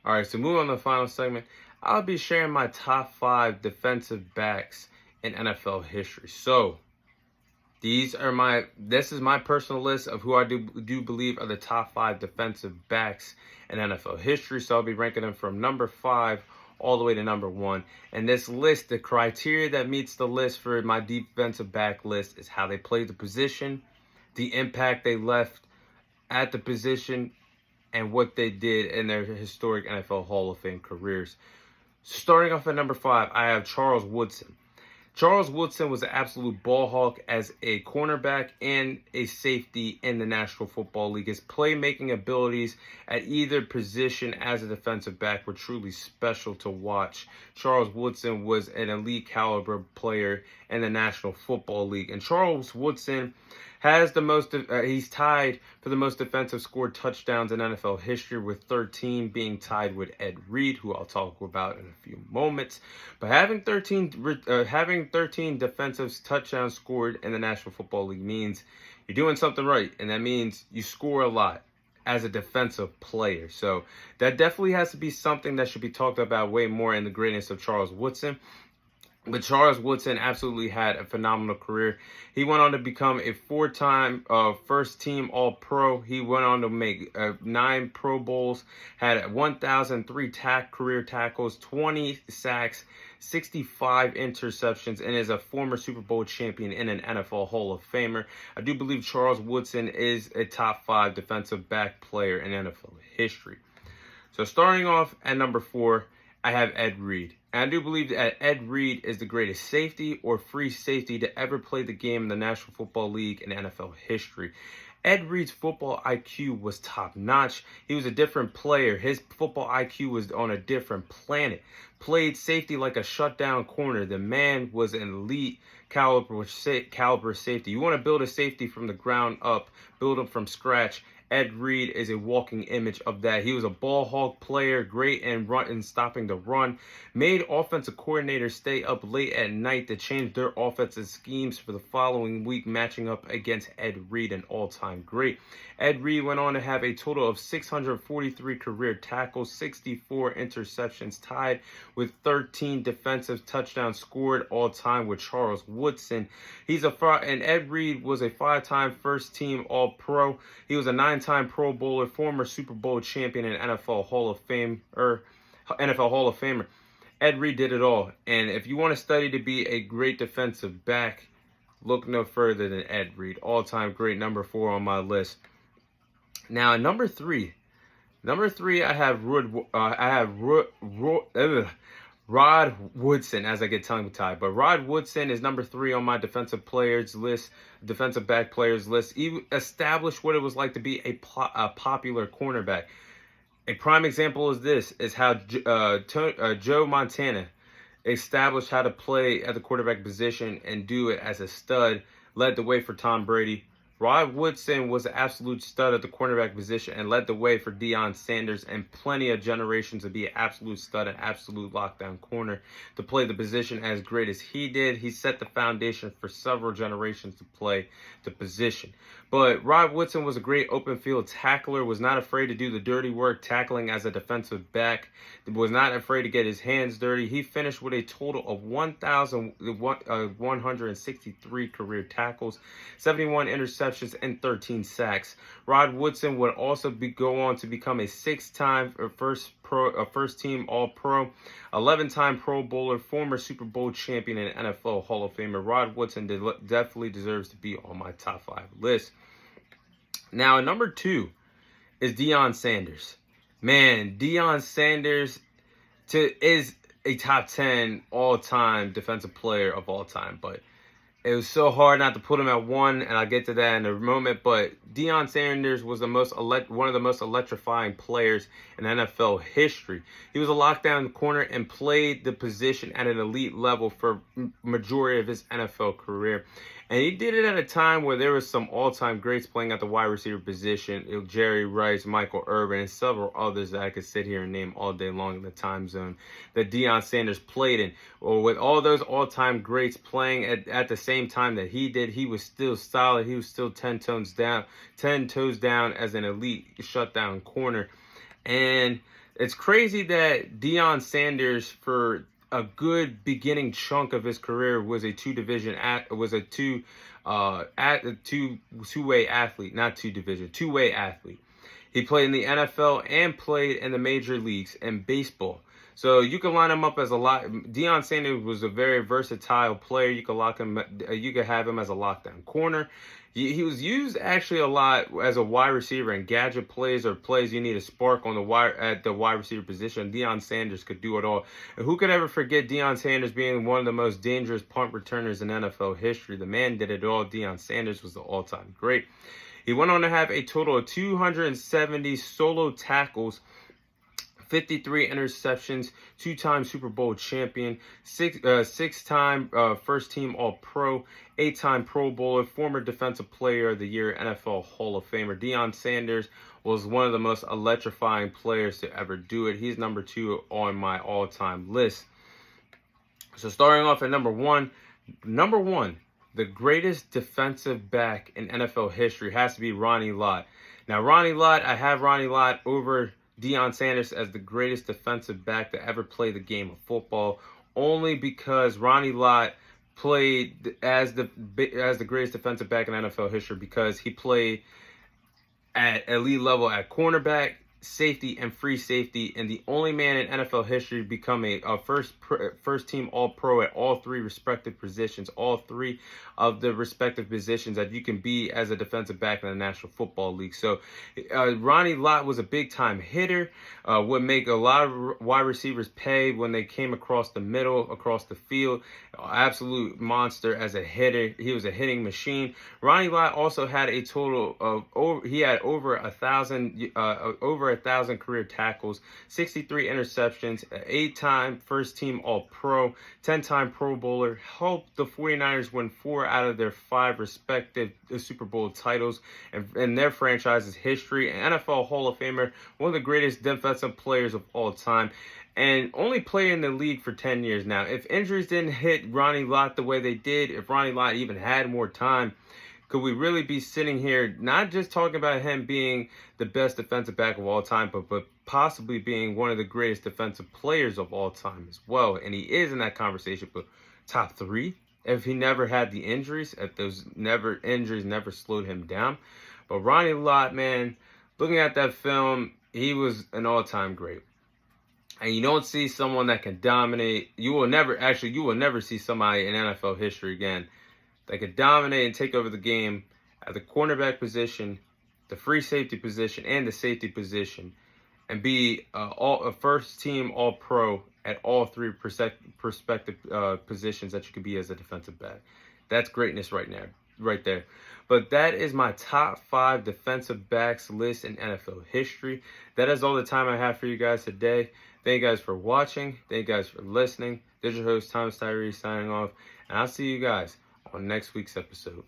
All right, so moving on to the final segment, I'll be sharing my top 5 defensive backs in NFL history. So this is my personal list of who I do believe are the top 5 defensive backs in NFL history. So I'll be ranking them from number 5 all the way to number 1. And this list, the criteria that meets the list for my defensive back list is how they played the position, the impact they left at the position, and what they did in their historic NFL Hall of Fame careers. Starting off at number 5, I have Charles Woodson. Charles Woodson was an absolute ball hawk as a cornerback and a safety in the National Football League. His playmaking abilities at either position as a defensive back were truly special to watch. Charles Woodson was an elite caliber player in the National Football League. And Charles Woodson has he's tied for the most defensive scored touchdowns in NFL history, with 13 being tied with Ed Reed, who I'll talk about in a few moments. But having 13 defensive touchdowns scored in the National Football League means you're doing something right, and that means you score a lot as a defensive player. So that definitely has to be something that should be talked about way more in the greatness of Charles Woodson. But Charles Woodson absolutely had a phenomenal career. He went on to become a 4-time first-team All-Pro. He went on to make 9 Pro Bowls, had 1,003 career tackles, 20 sacks, 65 interceptions, and is a former Super Bowl champion and an NFL Hall of Famer. I do believe Charles Woodson is a top 5 defensive back player in NFL history. So starting off at number 4, I have Ed Reed. And I do believe that Ed Reed is the greatest safety or free safety to ever play the game in the National Football League and NFL history. Ed Reed's football IQ was top-notch. He was a different player. His football IQ was on a different planet. Played safety like a shutdown corner. The man was an elite caliber safety. You want to build a safety from the ground up, build him from scratch. Ed Reed is a walking image of that. He was a ball hawk player, great in stopping the run, made offensive coordinators stay up late at night to change their offensive schemes for the following week, matching up against Ed Reed, an all-time great. Ed Reed went on to have a total of 643 career tackles, 64 interceptions, tied with 13 defensive touchdowns scored all-time with Charles Woodson. And Ed Reed was a 5-time first-team All-Pro. He was a 9-time Pro Bowler, former Super Bowl champion, and NFL Hall of Famer. Ed Reed did it all. And if you want to study to be a great defensive back, look no further than Ed Reed. All-time great, number 4 on my list. Now, number 3, I have Rod Woodson, as I get tongue-tied. But Rod Woodson is number 3 on my defensive back players list. He established what it was like to be a popular cornerback. A prime example is how Joe Montana established how to play at the quarterback position and do it as a stud, led the way for Tom Brady. Rod Woodson was an absolute stud at the cornerback position and led the way for Deion Sanders and plenty of generations to be an absolute stud and absolute lockdown corner to play the position as great as he did. He set the foundation for several generations to play the position. But Rod Woodson was a great open field tackler, was not afraid to do the dirty work tackling as a defensive back, was not afraid to get his hands dirty. He finished with a total of 1,163 career tackles, 71 interceptions, and 13 sacks. Rod Woodson would also go on to become a 6-time first-team All-Pro, 11-time Pro Bowler, former Super Bowl champion, and NFL Hall of Famer. Rod Woodson definitely deserves to be on my top 5 list. Now, number 2 is Deion Sanders. Man, Deion Sanders is a top 10 all-time defensive player of all time, but it was so hard not to put him at 1, and I'll get to that in a moment. But Deion Sanders was one of the most electrifying players in NFL history. He was a lockdown corner and played the position at an elite level for majority of his NFL career. And he did it at a time where there was some all-time greats playing at the wide receiver position. Jerry Rice, Michael Irvin, and several others that I could sit here and name all day long in the time zone that Deion Sanders played in. Or with all those all-time greats playing at the same time that he did, he was still solid. He was still 10 toes down as an elite shutdown corner. And It's crazy that Deion Sanders, for a good beginning chunk of his career, was a two-way athlete, not two-way athlete. He played in the NFL and played in the major leagues in baseball. So you can line him up as a lot. Deion Sanders was a very versatile player. You could have him as a lockdown corner. He was used actually a lot as a wide receiver in gadget plays or plays you need a spark on the wide receiver position. Deion Sanders could do it all. And who could ever forget Deion Sanders being one of the most dangerous punt returners in NFL history? The man did it all. Deion Sanders was the all-time great. He went on to have a total of 270 solo tackles, 53 interceptions, two-time Super Bowl champion, six-time first-team All-Pro, 8-time Pro Bowler, former Defensive Player of the Year, NFL Hall of Famer. Deion Sanders was one of the most electrifying players to ever do it. He's number 2 on my all-time list. So starting off at number one, the greatest defensive back in NFL history has to be Ronnie Lott. Now, I have Ronnie Lott over Deion Sanders as the greatest defensive back to ever play the game of football, only because Ronnie Lott played as the greatest defensive back in NFL history because he played at elite level at cornerback, safety, and free safety, and the only man in NFL history to become a first team All-Pro at all three respective positions, all three of the respective positions that you can be as a defensive back in the National Football League. So Ronnie Lott was a big-time hitter, would make a lot of wide receivers pay when they came across the middle, across the field. Absolute monster as a hitter. He was a hitting machine. Ronnie Lott also had a total of over 1,000 career tackles, 63 interceptions, 8-time first-team All-Pro, 10-time Pro Bowler, helped the 49ers win 4 out of their 5 respective Super Bowl titles in their franchise's history, an NFL Hall of Famer, one of the greatest defensive players of all time, and only played in the league for 10 years now. If injuries didn't hit Ronnie Lott the way they did, if Ronnie Lott even had more time, could we really be sitting here not just talking about him being the best defensive back of all time, but possibly being one of the greatest defensive players of all time as well? And he is in that conversation, but top 3 if he never had the injuries, if those injuries never slowed him down. But Ronnie Lott, man, looking at that film, he was an all-time great. And you don't see someone that can dominate. You will never see somebody in NFL history again that could dominate and take over the game at the cornerback position, the free safety position, and the safety position, and be a first-team All-Pro at all 3 prospective positions that you could be as a defensive back. That's greatness right there. But that is my top 5 defensive backs list in NFL history. That is all the time I have for you guys today. Thank you guys for watching. Thank you guys for listening. This is your host, Thomas Tyree, signing off. And I'll see you guys on next week's episode.